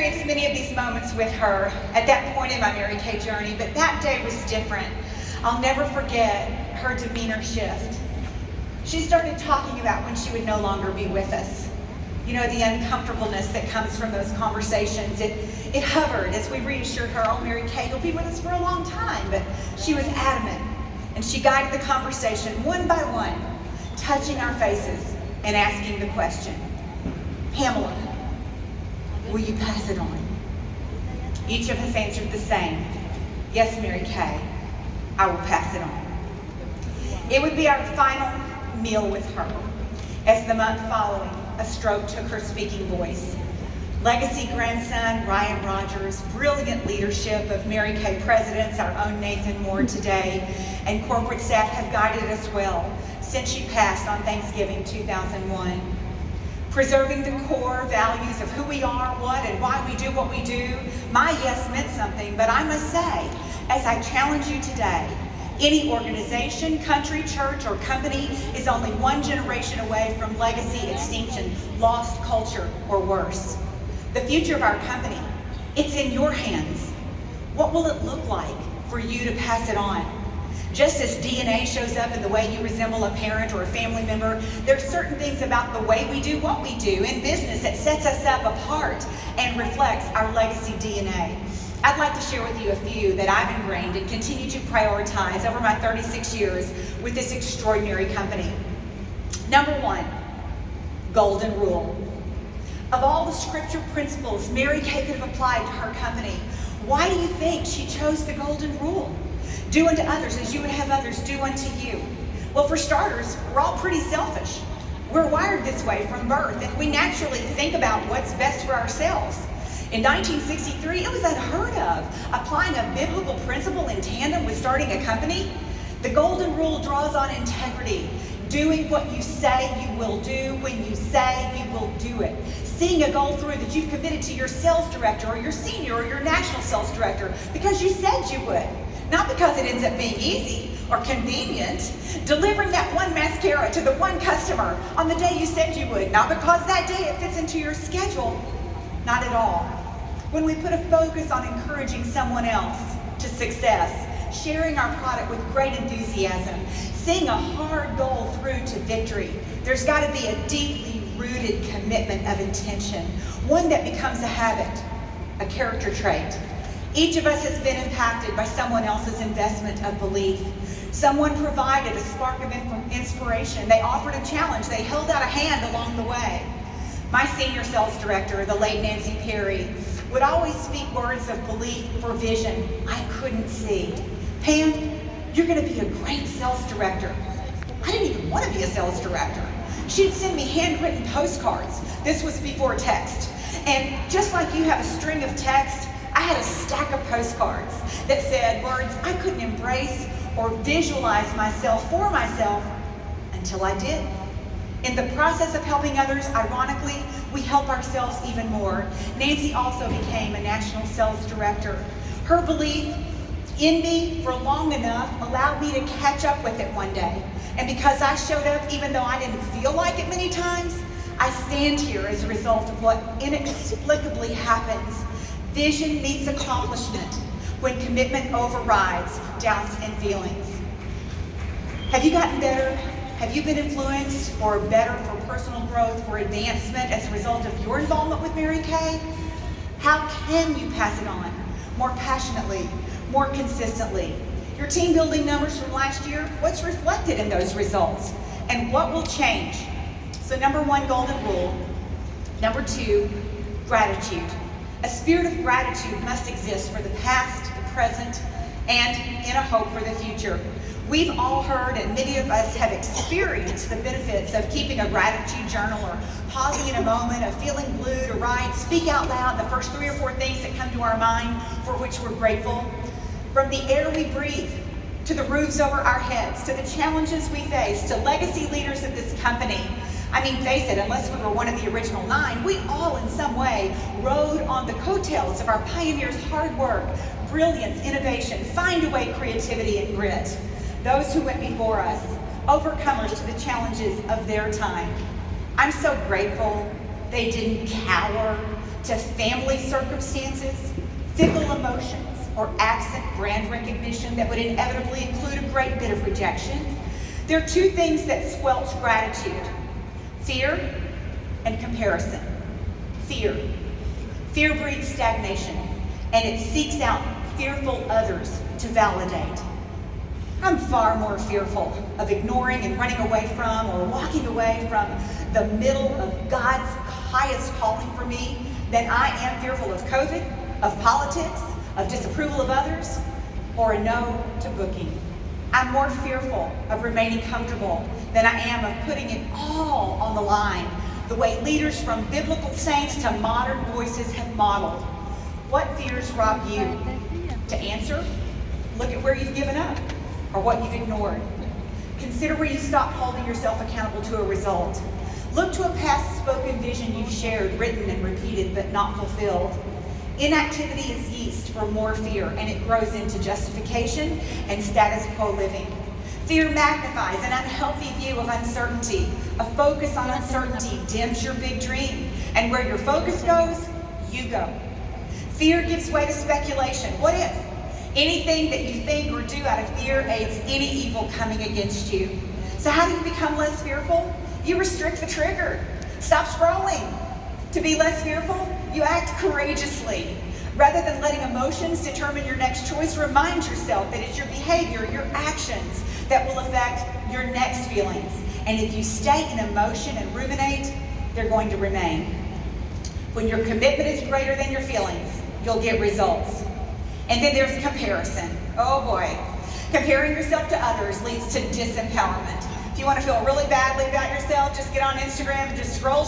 experienced many of these moments with her at that point in my Mary Kay journey, but that day was different. I'll never forget her demeanor shift. She started talking about when she would no longer be with us. You know, the uncomfortableness that comes from those conversations. It hovered as we reassured her, oh, Mary Kay, you'll be with us for a long time. But she was adamant, and she guided the conversation one by one, touching our faces and asking the question, Pamela, will you pass it on? Each of us answered the same, yes, Mary Kay, I will pass it on. It would be our final meal with her. As the month following, a stroke took her speaking voice. Legacy grandson Ryan Rogers, brilliant leadership of Mary Kay presidents, our own Nathan Moore today, and corporate staff have guided us well since she passed on Thanksgiving 2001. Preserving the core values of who we are, what, and why we do what we do. My yes meant something, but I must say, as I challenge you today, any organization, country, church, or company is only one generation away from legacy extinction, lost culture, or worse. The future of our company, it's in your hands. What will it look like for you to pass it on? Just as DNA shows up in the way you resemble a parent or a family member, there's certain things about the way we do what we do in business that sets us up apart and reflects our legacy DNA. I'd like to share with you a few that I've ingrained and continue to prioritize over my 36 years with this extraordinary company. Number one, golden rule. Of all the scripture principles Mary Kay could have applied to her company, why do you think she chose the golden rule? Do unto others as you would have others do unto you. Well, for starters, we're all pretty selfish. We're wired this way from birth, and we naturally think about what's best for ourselves. In 1963, it was unheard of, applying a biblical principle in tandem with starting a company. The golden rule draws on integrity, doing what you say you will do when you say you will do it. Seeing a goal through that you've committed to your sales director or your senior or your national sales director because you said you would, not because it ends up being easy or convenient. Delivering that one mascara to the one customer on the day you said you would, not because that day it fits into your schedule, not at all. When we put a focus on encouraging someone else to success, sharing our product with great enthusiasm, seeing a hard goal through to victory, there's got to be a deeply rooted commitment of intention, one that becomes a habit, a character trait. Each of us has been impacted by someone else's investment of belief. Someone provided a spark of inspiration. They offered a challenge. They held out a hand along the way. My senior sales director, the late Nancy Perry, would always speak words of belief for vision I couldn't see. Pam, you're going to be a great sales director. I didn't even want to be a sales director. She'd send me handwritten postcards. This was before text. And just like you have a string of text, I had a stack of postcards that said words I couldn't embrace or visualize myself for myself until I did. In the process of helping others, ironically, we help ourselves even more. Nancy also became a national sales director. Her belief in me for long enough allowed me to catch up with it one day. And because I showed up, even though I didn't feel like it many times, I stand here as a result of what inexplicably happens. Vision meets accomplishment when commitment overrides doubts and feelings. Have you gotten better? Have you been influenced or better for personal growth, for advancement as a result of your involvement with Mary Kay? How can you pass it on more passionately, more consistently? Your team building numbers from last year, what's reflected in those results? And what will change? So number one, golden rule. Number two, gratitude. A spirit of gratitude must exist for the past, the present, and in a hope for the future. We've all heard, and many of us have experienced the benefits of keeping a gratitude journal or pausing in a moment of feeling blue to write, speak out loud the first 3 or 4 things that come to our mind for which we're grateful. From the air we breathe, to the roofs over our heads, to the challenges we face, to legacy leaders of this company. I mean, face it, unless we were one of the original 9, we all in some way rode on the coattails of our pioneers' hard work, brilliance, innovation, find-a-way creativity, and grit. Those who went before us, overcomers to the challenges of their time. I'm so grateful they didn't cower, to family circumstances, fickle emotions, or absent brand recognition that would inevitably include a great bit of rejection. There are two things that squelch gratitude: fear and comparison. Fear. Fear breeds stagnation, and it seeks out fearful others to validate. I'm far more fearful of ignoring and running away from or walking away from the middle of God's highest calling for me than I am fearful of COVID, of politics, of disapproval of others, or a no to booking. I'm more fearful of remaining comfortable than I am of putting it all on the line, the way leaders from biblical saints to modern voices have modeled. What fears rob you? To answer, look at where you've given up or what you've ignored. Consider where you stopped holding yourself accountable to a result. Look to a past spoken vision you've shared, written and repeated, but not fulfilled. Inactivity is yeast for more fear, and it grows into justification and status quo living. Fear magnifies an unhealthy view of uncertainty. A focus on uncertainty dims your big dream, and where your focus goes, you go. Fear gives way to speculation. What if? Anything that you think or do out of fear aids any evil coming against you. So how do you become less fearful? You restrict the trigger. Stop scrolling. To be less fearful, you act courageously. Rather than letting emotions determine your next choice, remind yourself that it's your behavior, your actions, that will affect your next feelings. And if you stay in emotion and ruminate, they're going to remain. When your commitment is greater than your feelings, you'll get results. And then there's comparison. Oh boy. Comparing yourself to others leads to disempowerment. If you want to feel really badly about yourself, just get on Instagram and just scroll.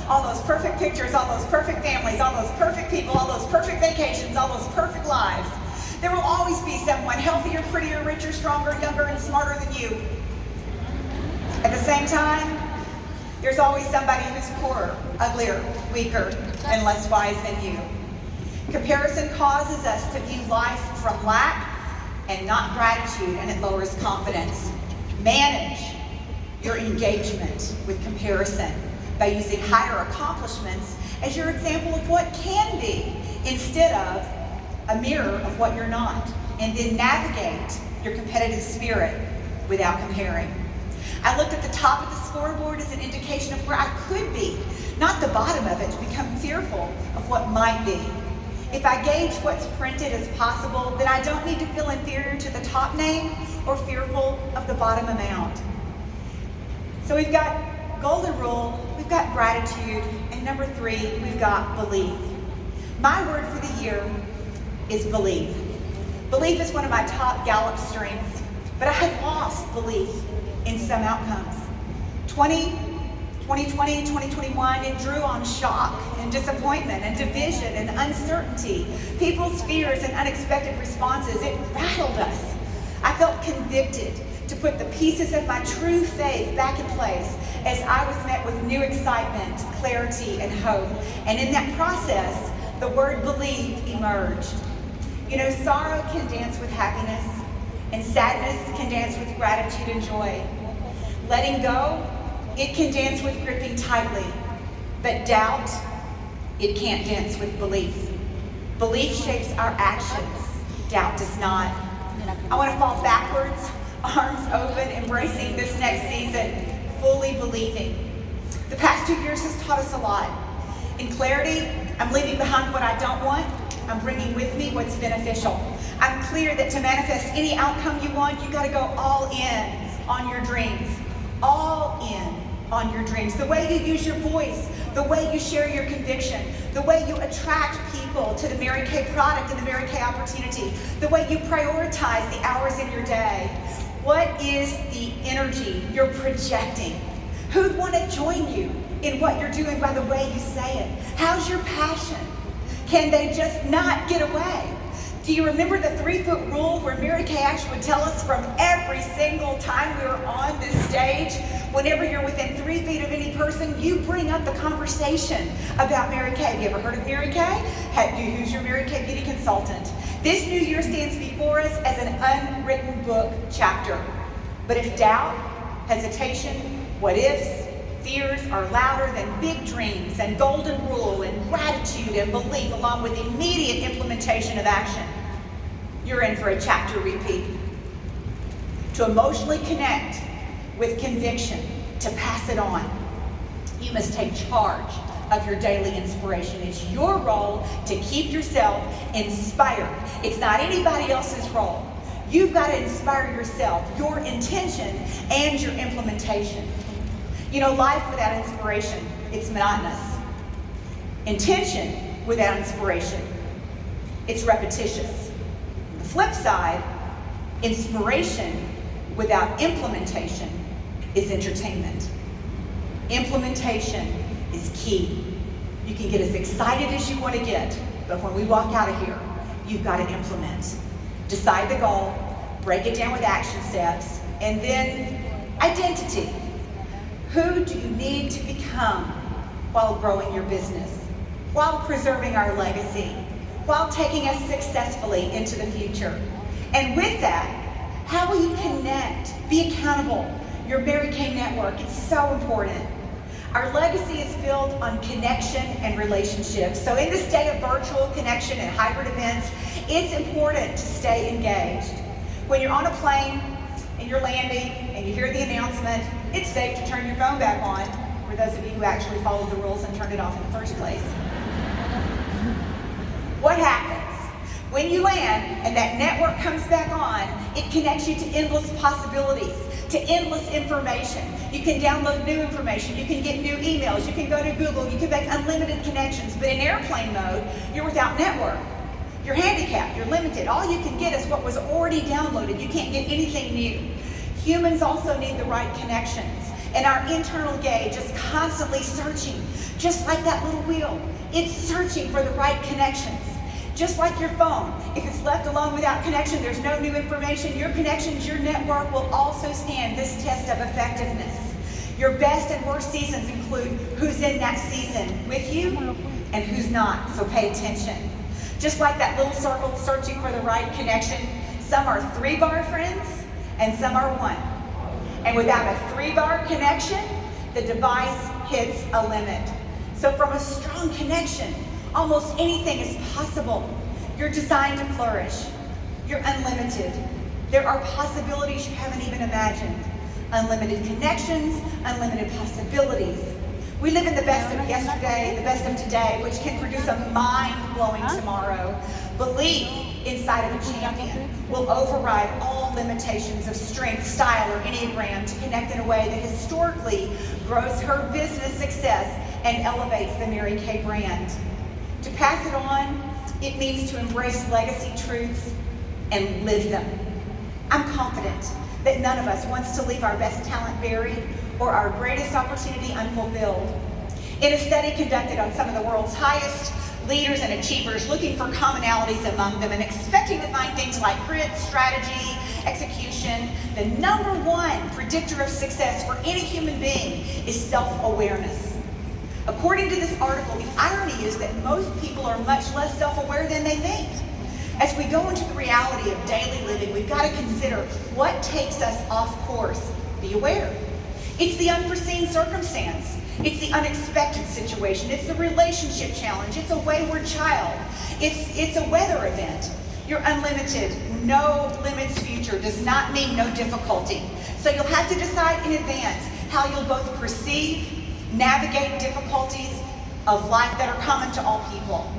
All those perfect pictures, all those perfect families, all those perfect people, all those perfect vacations, all those perfect lives. There will always be someone healthier, prettier, richer, stronger, younger, and smarter than you. At the same time, there's always somebody who's poorer, uglier, weaker, and less wise than you. Comparison causes us to view life from lack and not gratitude, and it lowers confidence. Manage your engagement with comparison by using higher accomplishments as your example of what can be instead of a mirror of what you're not, and then navigate your competitive spirit without comparing. I looked at the top of the scoreboard as an indication of where I could be, not the bottom of it to become fearful of what might be. If I gauge what's printed as possible, then I don't need to feel inferior to the top name or fearful of the bottom amount. So we've got golden rule, we've got gratitude, and number 3, we've got belief. My word for the year is believe. Belief is one of my top Gallup strengths, but I had lost belief in some outcomes. 2020, 2021, it drew on shock and disappointment and division and uncertainty, people's fears and unexpected responses. It rattled us. I felt convicted to put the pieces of my true faith back in place as I was met with new excitement, clarity, and hope. And in that process, the word believe emerged. You know, sorrow can dance with happiness, and sadness can dance with gratitude and joy. Letting go, it can dance with gripping tightly, but doubt, it can't dance with belief. Belief shapes our actions, doubt does not. I want to fall backwards, arms open, embracing this next season, fully believing. The past 2 years has taught us a lot. In clarity, I'm leaving behind what I don't want. I'm bringing with me what's beneficial. I'm clear that to manifest any outcome you want, you got to go all in on your dreams. All in on your dreams. The way you use your voice, the way you share your conviction, the way you attract people to the Mary Kay product and the Mary Kay opportunity, the way you prioritize the hours in your day. What is the energy you're projecting? Who'd want to join you in what you're doing by the way you say it? How's your passion? Can they just not get away? Do you remember the 3-foot rule where Mary Kay actually would tell us from every single time we were on this stage, whenever you're within 3 feet of any person, you bring up the conversation about Mary Kay. Have you ever heard of Mary Kay? Who's your Mary Kay beauty consultant? This new year stands before us as an unwritten book chapter. But if doubt, hesitation, what ifs, fears are louder than big dreams and golden rule and gratitude and belief, along with immediate implementation of action, you're in for a chapter repeat. To emotionally connect with conviction, to pass it on, you must take charge of your daily inspiration. It's your role to keep yourself inspired. It's not anybody else's role. You've got to inspire yourself, your intention and your implementation. You know, life without inspiration, it's monotonous. Intention without inspiration, it's repetitious. The flip side, inspiration without implementation is entertainment. Implementation is key. You can get as excited as you want to get, but when we walk out of here, you've got to implement. Decide the goal, break it down with action steps, and then identity. Who do you need to become while growing your business, while preserving our legacy, while taking us successfully into the future? And with that, how will you connect, be accountable? Your Mary Kay network, it's so important. Our legacy is built on connection and relationships. So in this day of virtual connection and hybrid events, it's important to stay engaged. When you're on a plane and you're landing and you hear the announcement, it's safe to turn your phone back on, for those of you who actually followed the rules and turned it off in the first place. What happens? When you land and that network comes back on, it connects you to endless possibilities, to endless information. You can download new information, you can get new emails, you can go to Google, you can make unlimited connections. But in airplane mode, you're without network. You're handicapped, you're limited. All you can get is what was already downloaded. You can't get anything new. Humans also need the right connections. And our internal gauge is constantly searching, just like that little wheel. It's searching for the right connections. Just like your phone, if it's left alone without connection, there's no new information. Your connections, your network will also stand this test of effectiveness. Your best and worst seasons include who's in that season with you and who's not, so pay attention. Just like that little circle searching for the right connection, some are 3-bar friends and some are 1. And without a 3-bar connection, the device hits a limit. So from a strong connection, almost anything is possible. You're designed to flourish. You're unlimited. There are possibilities you haven't even imagined. Unlimited connections, unlimited possibilities. We live in the best of yesterday, the best of today, which can produce a mind-blowing tomorrow. Belief inside of a champion will override all limitations of strength, style, or Enneagram to connect in a way that historically grows her business success and elevates the Mary Kay brand. To pass it on, it means to embrace legacy truths and live them. I'm confident that none of us wants to leave our best talent buried or our greatest opportunity unfulfilled. In a study conducted on some of the world's highest leaders and achievers, looking for commonalities among them and expecting to find things like grit, strategy, execution, the #1 predictor of success for any human being is self-awareness. According to this article, the irony is that most people are much less self-aware than they think. As we go into the reality of daily living, we've got to consider what takes us off course. Be aware. It's the unforeseen circumstance. It's the unexpected situation. It's the relationship challenge. It's a wayward child. It's a weather event. You're unlimited. No limits future does not mean no difficulty. So you'll have to decide in advance how you'll both perceive, navigate difficulties of life that are common to all people.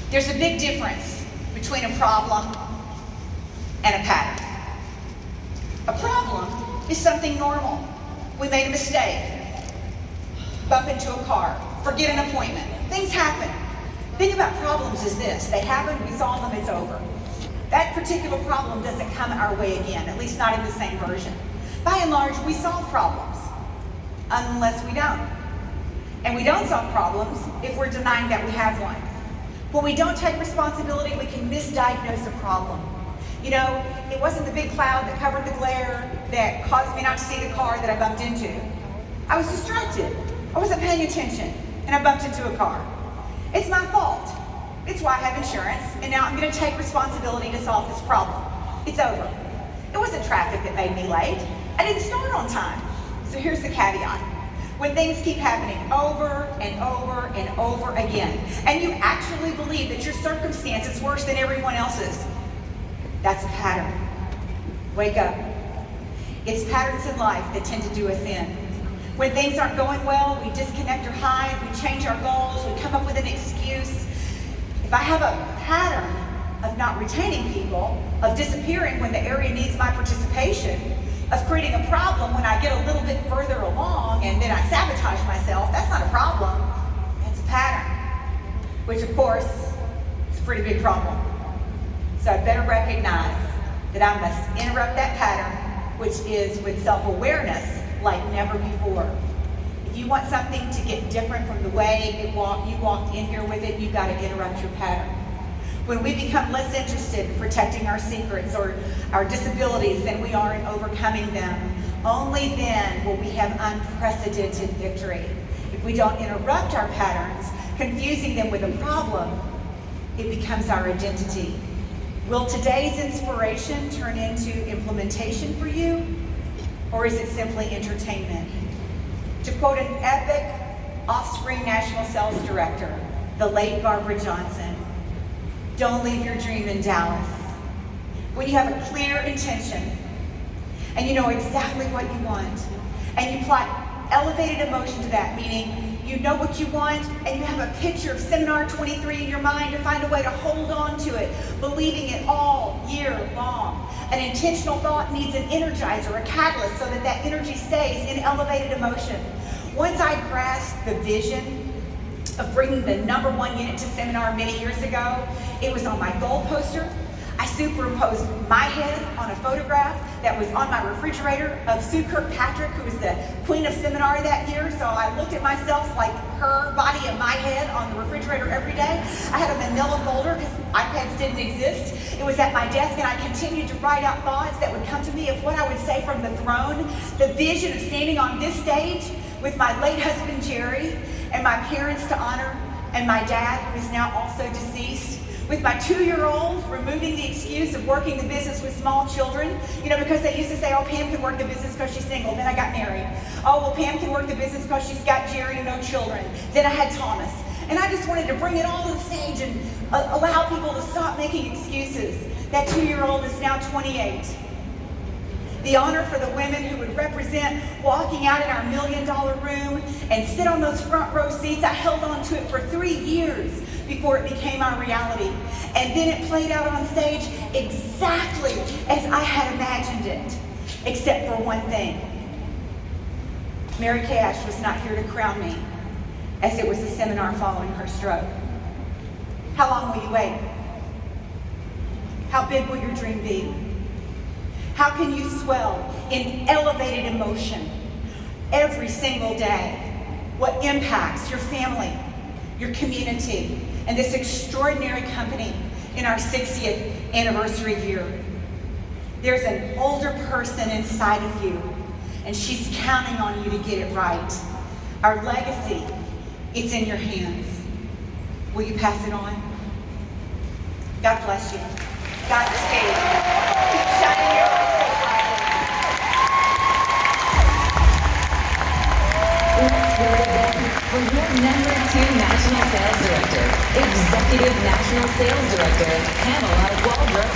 There's a big difference between a problem and a pattern. A problem is something normal. We made a mistake, bump into a car, forget an appointment. Things happen. The thing about problems is this: they happen, we solve them, it's over. That particular problem doesn't come our way again, at least not in the same version. By and large, we solve problems, unless we don't. And we don't solve problems if we're denying that we have one. When we don't take responsibility, we can misdiagnose a problem. You know, it wasn't the big cloud that covered the glare that caused me not to see the car that I bumped into. I was distracted. I wasn't paying attention, and I bumped into a car. It's my fault. It's why I have insurance, and now I'm going to take responsibility to solve this problem. It's over. It wasn't traffic that made me late. I didn't start on time. So here's the caveat. When things keep happening over and over and over again, and you actually believe that your circumstance is worse than everyone else's, that's a pattern. Wake up. It's patterns in life that tend to do us in. When things aren't going well, we disconnect or hide, we change our goals, we come up with an excuse. If I have a pattern of not retaining people, of disappearing when the area needs my participation, of creating a problem when I get a little bit further along and then I sabotage myself, that's not a problem, that's a pattern. Which of course, is a pretty big problem. So I better recognize that I must interrupt that pattern, which is with self-awareness like never before. If you want something to get different from the way you walked in here with it, you've got to interrupt your pattern. When we become less interested in protecting our secrets or our disabilities than we are in overcoming them, only then will we have unprecedented victory. If we don't interrupt our patterns, confusing them with a problem, it becomes our identity. Will today's inspiration turn into implementation for you, or is it simply entertainment? To quote an epic Offspring National Sales Director, the late Barbara Johnson, don't leave your dream in Dallas. When you have a clear intention and you know exactly what you want and you apply elevated emotion to that, meaning you know what you want and you have a picture of Seminar 23 in your mind to find a way to hold on to it, believing it all year long. An intentional thought needs an energizer, a catalyst, so that that energy stays in elevated emotion. Once I grasped the vision of bringing the #1 unit to Seminar many years ago, it was on my goal poster. I superimposed my head on a photograph that was on my refrigerator of Sue Kirkpatrick, who was the queen of Seminar that year. So I looked at myself like her body and my head on the refrigerator every day. I had a manila folder because iPads didn't exist. It was at my desk, and I continued to write out thoughts that would come to me of what I would say from the throne. The vision of standing on this stage with my late husband, Jerry, and my parents to honor, and my dad, who is now also deceased, with my 2-year-old, removing the excuse of working the business with small children, because they used to say, oh, Pam can work the business because she's single. Then I got married. Oh, well, Pam can work the business because she's got Jerry and no children. Then I had Thomas. And I just wanted to bring it all to the stage and allow people to stop making excuses. That 2-year-old is now 28. The honor for the women who would represent walking out in our $1 million room and sit on those front row seats. I held on to it for 3 years before it became our reality. And then it played out on stage exactly as I had imagined it, except for one thing. Mary Kay Ash was not here to crown me, as it was a seminar following her stroke. How long will you wait? How big will your dream be? How can you swell in elevated emotion every single day? What impacts your family, your community, and this extraordinary company in our 60th anniversary year? There's an older person inside of you, and she's counting on you to get it right. Our legacy, it's in your hands. Will you pass it on? God bless you. Godspeed. Keep shining your light so brightly. Let's hear it again for your #2 National Sales Director, Executive National Sales Director, Pamela Waldrop.